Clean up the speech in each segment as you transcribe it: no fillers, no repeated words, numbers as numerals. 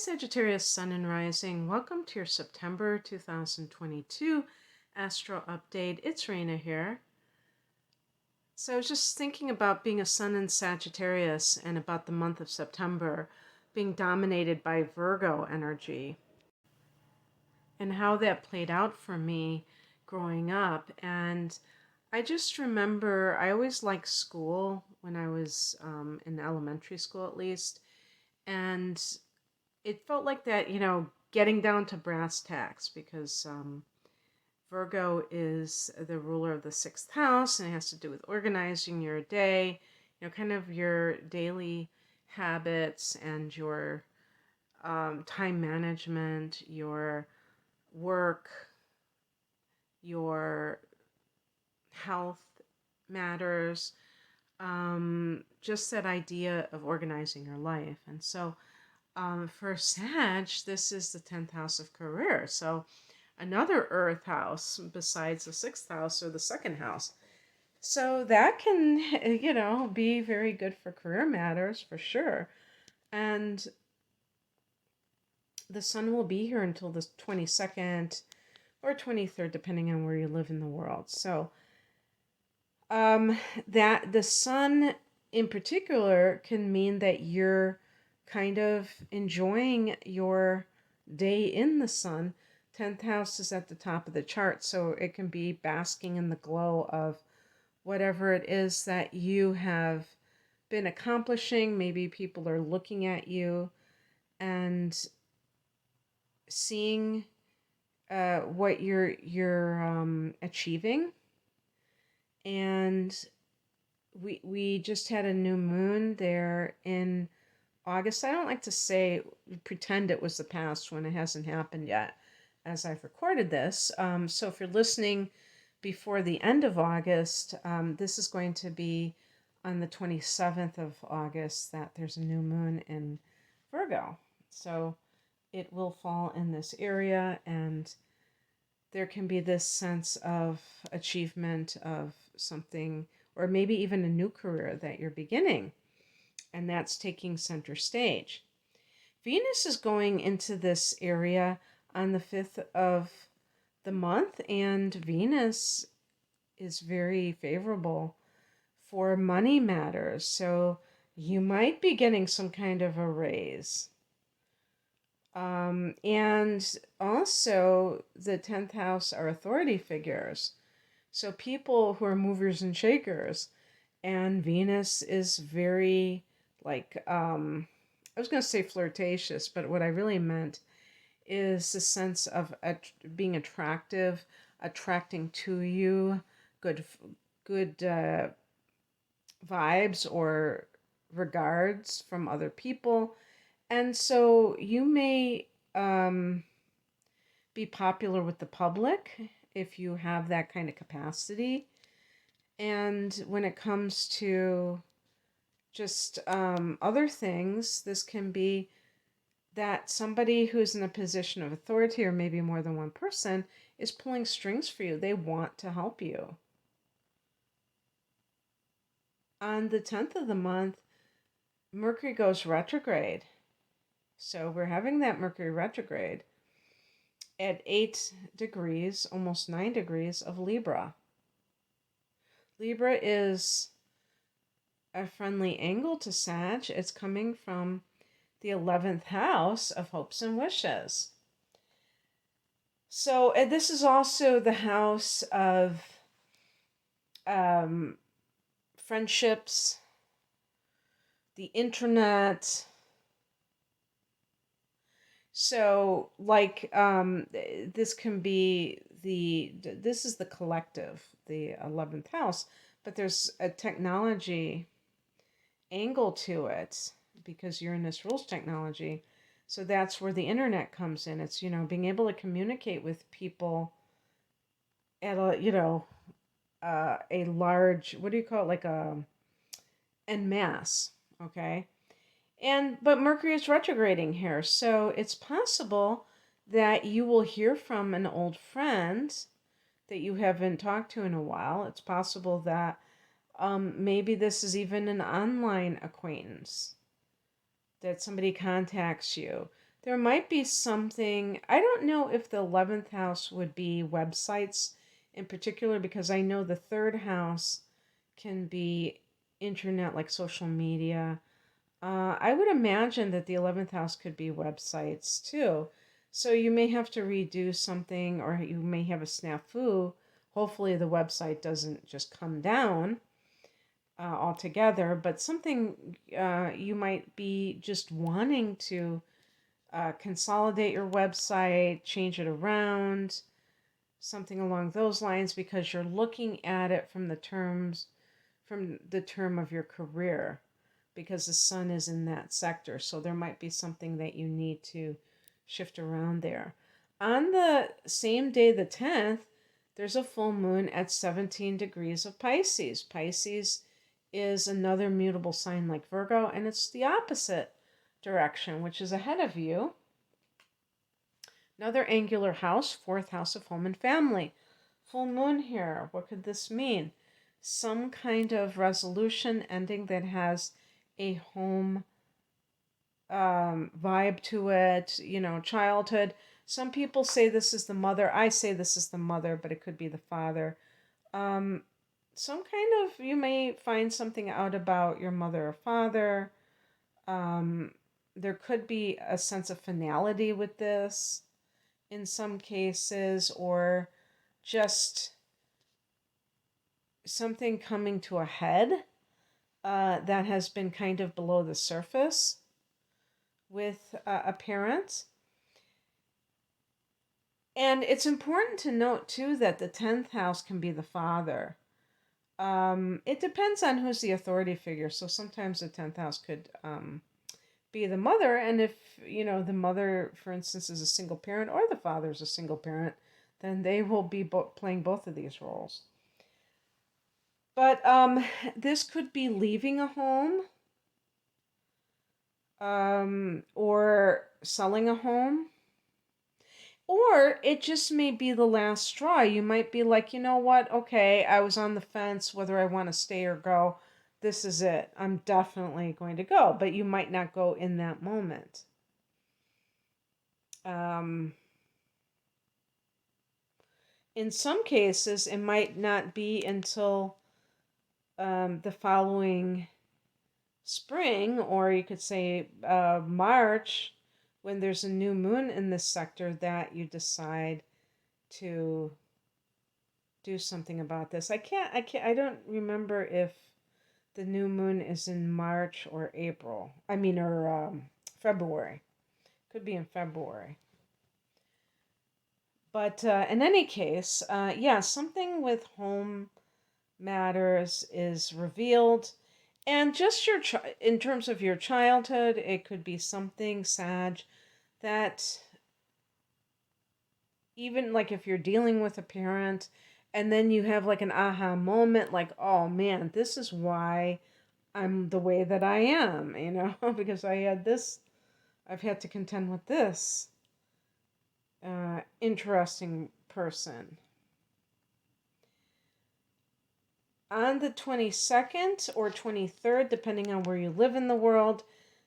Sagittarius Sun and Rising. Welcome to your September 2022 Astro Update. It's Raina here. So I was just thinking about being a Sun in Sagittarius and about the month of September being dominated by Virgo energy and how that played out for me growing up. And I just remember I always liked school when I was in elementary school, at least. And it felt like that, getting down to brass tacks because Virgo is the ruler of the sixth house and it has to do with organizing your day, kind of your daily habits and your time management, your work, your health matters, just that idea of organizing your life. And so for Sag, this is the 10th house of career. So another earth house besides the sixth house or the second house. So that can, be very good for career matters for sure. And the sun will be here until the 22nd or 23rd, depending on where you live in the world. So that the sun in particular can mean that you're kind of enjoying your day in the sun. 10th house is at the top of the chart, so it can be basking in the glow of whatever it is that you have been accomplishing. Maybe people are looking at you and seeing what you're achieving. And we just had a new moon there in August. I don't like to pretend it was the past when it hasn't happened yet as I've recorded this. So if you're listening before the end of August, this is going to be on the 27th of August that there's a new moon in Virgo. So it will fall in this area, and there can be this sense of achievement of something, or maybe even a new career that you're beginning, and that's taking center stage. Venus is going into this area on the 5th of the month, and Venus is very favorable for money matters. So you might be getting some kind of a raise. And also, the 10th house are authority figures. So people who are movers and shakers. And Venus is very, I was going to say flirtatious, but what I really meant is the sense of being attractive, attracting to you good vibes or regards from other people. And so you may be popular with the public if you have that kind of capacity. And when it comes to just other things, this can be that somebody who's in a position of authority, or maybe more than one person, is pulling strings for you. They want to help you. On the 10th of the month, Mercury goes retrograde. So we're having that Mercury retrograde at 8 degrees, almost 9 degrees of Libra. Libra is a friendly angle to Sag. It's coming from the 11th house of hopes and wishes. So this is also the house of friendships, the internet. So this can be this is the collective, the 11th house, but there's a technology angle to it because Uranus rules technology. So that's where the internet comes in. It's, being able to communicate with people at a large, what do you call it? Like en masse. Okay. But Mercury is retrograding here. So it's possible that you will hear from an old friend that you haven't talked to in a while. It's possible that maybe this is even an online acquaintance, that somebody contacts you. There might be something, I don't know if the 11th house would be websites in particular, because I know the third house can be internet, like social media. I would imagine that the 11th house could be websites too. So you may have to redo something, or you may have a snafu. Hopefully, the website doesn't just come down altogether, but something you might be just wanting to consolidate your website, change it around, something along those lines, because you're looking at it from the term of your career, because the sun is in that sector. So there might be something that you need to shift around there. On the same day, the 10th, there's a full moon at 17 degrees of Pisces. Pisces is another mutable sign like Virgo, and it's the opposite direction, which is ahead of you. Another angular house, fourth house of home and family. Full moon here. What could this mean? Some kind of resolution ending that has a home vibe to it, childhood. Some people say this is the mother. I say this is the mother, but it could be the father. Um, some kind of, you may find something out about your mother or father. Um, there could be a sense of finality with this in some cases, or just something coming to a head that has been kind of below the surface with a parent. And it's important to note, too, that the 10th house can be the father. It depends on who's the authority figure. So sometimes the 10th house could be the mother. And if, the mother, for instance, is a single parent, or the father is a single parent, then they will be playing both of these roles. But this could be leaving a home, or selling a home. Or it just may be the last straw. You might be like, you know what? Okay, I was on the fence whether I want to stay or go. This is it. I'm definitely going to go. But you might not go in that moment. In some cases, it might not be until the following spring, or you could say March, when there's a new moon in this sector, that you decide to do something about this. I don't remember if the new moon is in March or April. Or February. Could be in February. But in any case, something with home matters is revealed. And just in terms of your childhood, it could be something, Sag, that even like if you're dealing with a parent and then you have like an aha moment, like, oh man, this is why I'm the way that I am, because I've had to contend with this interesting person. On the 22nd or 23rd, depending on where you live in the world,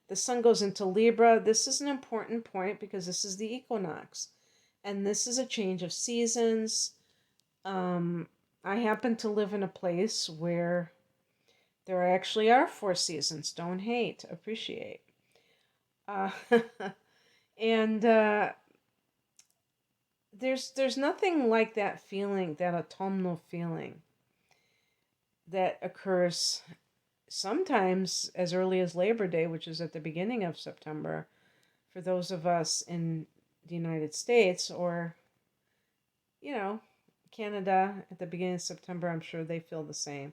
the sun goes into Libra. This is an important point because this is the equinox. And this is a change of seasons. I happen to live in a place where there actually are 4 seasons. Don't hate, appreciate. Uh, and there's nothing like that feeling, that autumnal feeling that occurs sometimes as early as Labor Day, which is at the beginning of September, for those of us in the United States, or, Canada at the beginning of September. I'm sure they feel the same.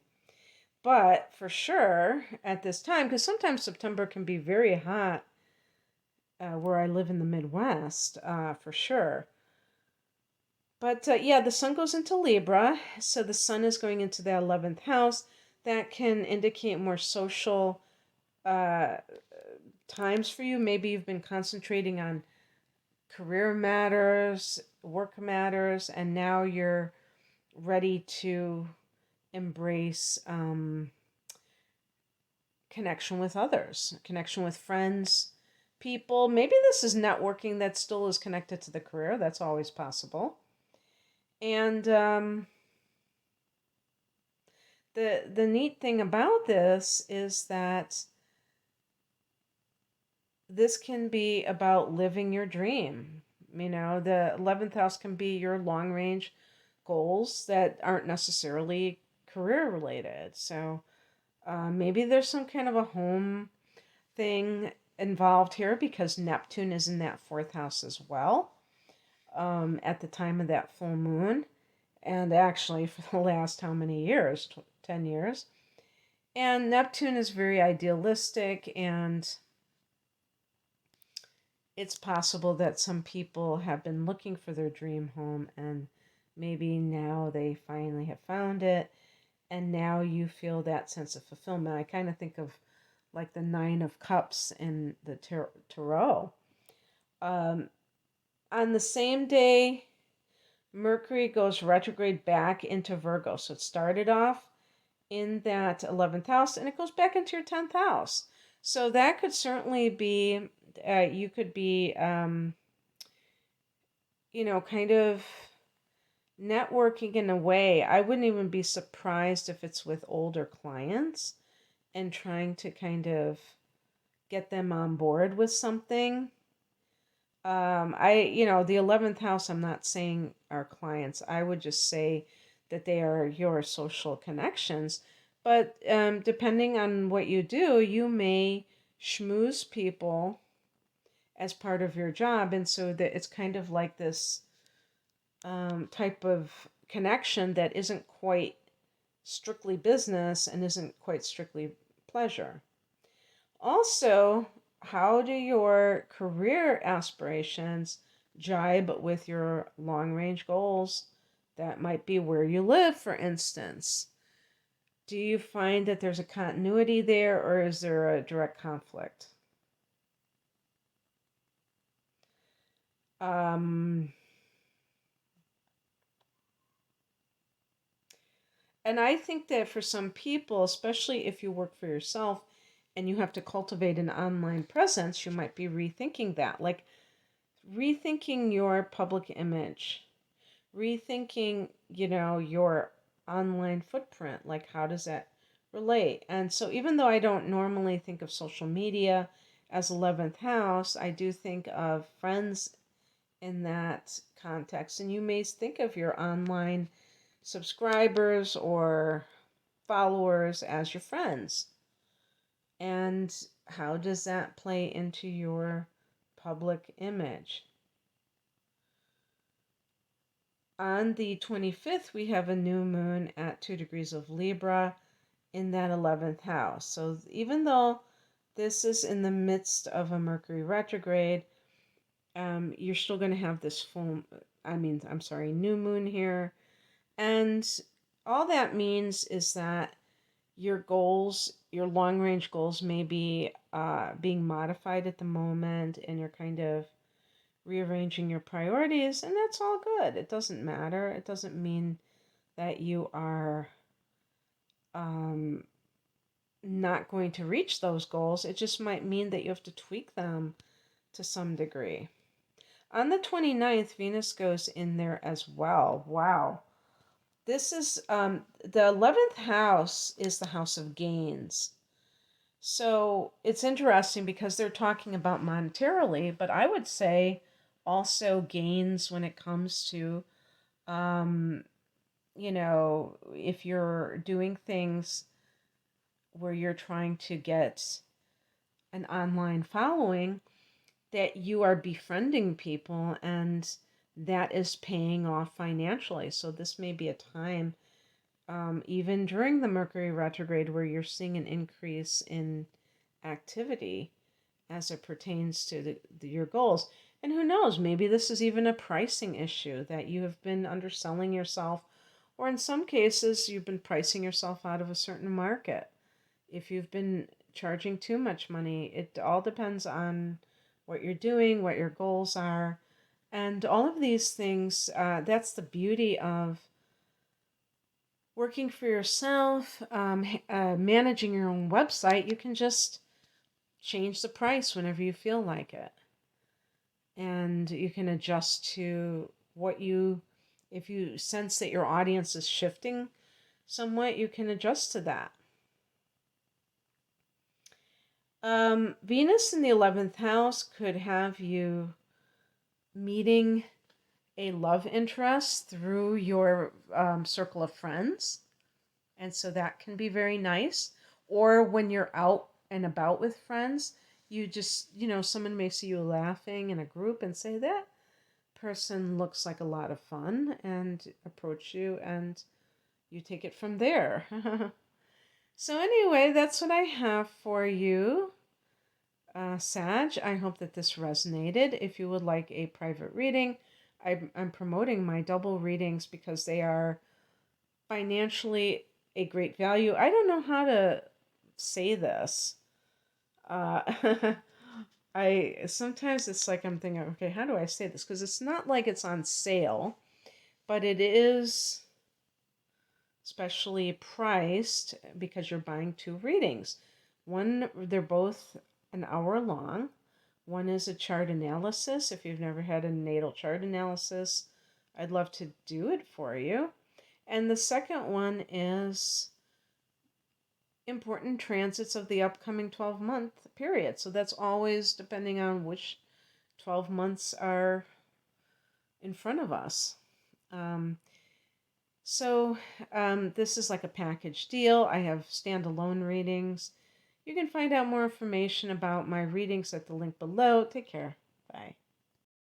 But for sure, at this time, because sometimes September can be very hot where I live in the Midwest, for sure. But the sun goes into Libra, so the sun is going into the 11th house. That can indicate more social times for you. Maybe you've been concentrating on career matters, work matters, and now you're ready to embrace connection with others, connection with friends, people. Maybe this is networking that still is connected to the career. That's always possible. And the neat thing about this is that this can be about living your dream. The 11th house can be your long range goals that aren't necessarily career related. So maybe there's some kind of a home thing involved here because Neptune is in that fourth house as well at the time of that full moon. And actually, for the last how many years? 10 years. And Neptune is very idealistic, and it's possible that some people have been looking for their dream home, and maybe now they finally have found it, and now you feel that sense of fulfillment. I kind of think of like the Nine of Cups in the Tarot. On the same day, Mercury goes retrograde back into Virgo. So it started off in that 11th house and it goes back into your 10th house. So that could certainly be, you could be, kind of networking in a way. I wouldn't even be surprised if it's with older clients and trying to kind of get them on board with something. The 11th house, I'm not saying our clients. I would just say that they are your social connections. But depending on what you do, you may schmooze people as part of your job. And so that it's kind of like this type of connection that isn't quite strictly business and isn't quite strictly pleasure. Also, how do your career aspirations jibe with your long range goals? That might be where you live, for instance. Do you find that there's a continuity there, or is there a direct conflict? And I think that for some people, especially if you work for yourself and you have to cultivate an online presence, you might be rethinking that. Like rethinking your public image, rethinking, your online footprint. Like, how does that relate? And so, even though I don't normally think of social media as 11th house, I do think of friends in that context. And you may think of your online subscribers or followers as your friends. And how does that play into your public image? On the 25th, we have a new moon at 2 degrees of Libra in that 11th house. So even though this is in the midst of a Mercury retrograde, you're still going to have this new moon here. And all that means is that your goals, your long range goals may be being modified at the moment, and you're kind of rearranging your priorities, and that's all good. It doesn't matter. It doesn't mean that you are not going to reach those goals. It just might mean that you have to tweak them to some degree. On the 29th, Venus goes in there as well. Wow. This is the 11th house is the house of gains. So it's interesting because they're talking about monetarily, but I would say also gains when it comes to, if you're doing things where you're trying to get an online following, that you are befriending people and that is paying off financially. So this may be a time, even during the Mercury retrograde, where you're seeing an increase in activity as it pertains to your goals. And who knows, maybe this is even a pricing issue that you have been underselling yourself, or in some cases, you've been pricing yourself out of a certain market. If you've been charging too much money, it all depends on what you're doing, what your goals are. And all of these things, that's the beauty of working for yourself, managing your own website. You can just change the price whenever you feel like it. And you can adjust to if you sense that your audience is shifting somewhat, you can adjust to that. Venus in the 11th house could have you meeting a love interest through your circle of friends. And so that can be very nice. Or when you're out and about with friends, you just, someone may see you laughing in a group and say, that person looks like a lot of fun, and approach you, and you take it from there. So anyway, that's what I have for you, Sag. I hope that this resonated. If you would like a private reading, I'm promoting my double readings because they are financially a great value. I don't know how to say this. I sometimes it's like I'm thinking, okay, how do I say this? Because it's not like it's on sale, but it is specially priced because you're buying two readings. They're both an hour long. One is a chart analysis. If you've never had a natal chart analysis, I'd love to do it for you. And the second one is important transits of the upcoming 12-month period. So that's always depending on which 12 months are in front of us. This is like a package deal. I have standalone readings. You can find out more information about my readings at the link below. Take care. Bye.